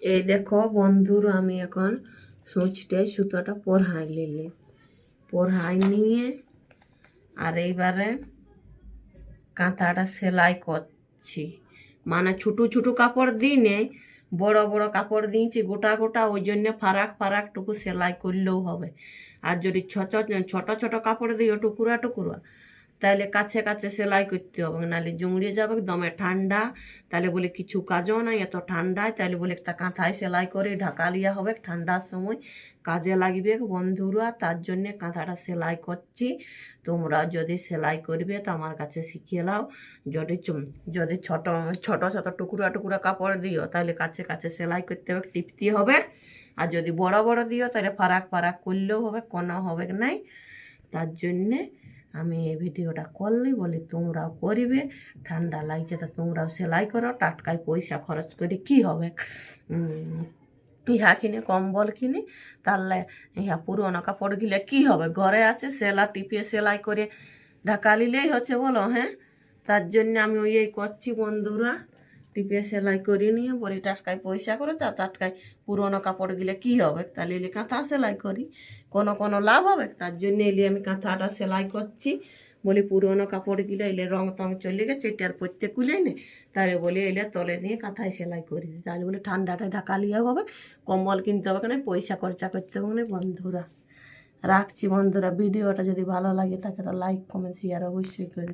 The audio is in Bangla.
এই দেখো বন্ধুর, আমি এখন সুচটাই সুতোটা পরহাই নিলে পরহাই নিয়ে আর এইবারে কাঁথাটা সেলাই করছি। মানে ছোটো ছোটো কাপড় দিই নেই, বড় বড় কাপড় দিয়েছি গোটা গোটা, ওই জন্য ফারাক ফারাকটুকু সেলাই করলেও হবে। আর যদি ছোট ছোট ছোট কাপড় দিও টুকুরা টুকুরা, তাহলে কাছে কাছে সেলাই করতে হবে, নাহলে জুড়িয়ে যাবে দমে ঠান্ডা। তাহলে বলে কিছু কাজও নাই এত ঠান্ডায়, তাহলে বলে একটা কাঁথায় সেলাই করে ঢাকা লিয়া হবে, ঠান্ডার সময় কাজে লাগবে বন্ধুরা। তার জন্যে কাঁথাটা সেলাই করছি। তোমরা যদি সেলাই করবে তো আমার কাছে শিখিয়ে নাও। যদি যদি ছোট ছোট ছোট টুকরা টুকরা কাপড় দিও তাহলে কাছে কাছে সেলাই করতে হবে, টিপতে হবে। আর যদি বড় বড় দিও তাহলে ফারাক ফারাক করলেও হবে, কোনো হবে নাই। তার জন্যে আমি এই ভিডিওটা করলি বলি তোমরাও করিবে। ঠান্ডা লাগছে তো তোমরাও সেলাই করো, টাটকায় পয়সা খরচ করে কি হবে। ইহা কিনে কম্বল কিনে, তাহলে ইহা পুরোনো কাপড় গিলে কি হবে, ঘরে আছে সেলা টিপিয়ে সেলাই করে ঢাকা নিলেই হচ্ছে, বলো? হ্যাঁ, তার জন্য আমি ওই এই করছি বন্ধুরা, টিপিয়ে সেলাই করে নিয়ে বলি টাটকায় পয়সা করে, তা টাটকায় পুরোনো কাপড় গিলে কি হবে, তাহলে এলে কাঁথা সেলাই করি, কোনো লাভ হবে। তার জন্য এলে আমি কাঁথাটা সেলাই করছি। বলি পুরোনো কাপড় গিলে এলে রং টং চলে গেছে, এটা আর পরতে কুলে নে, তাহলে বলে এলে তলে দিয়ে কাঁথায় সেলাই করে দিই, তাহলে বলে ঠান্ডাটায় ঢাকা লিয়া হবে, কম্বল কিনতে হবে কেন, পয়সা খরচা করতে হবে না বন্ধুরা। রাখছি বন্ধুরা, ভিডিওটা যদি ভালো লাগে থাকে তো লাইক কমেন্ট শেয়ার অবশ্যই করে।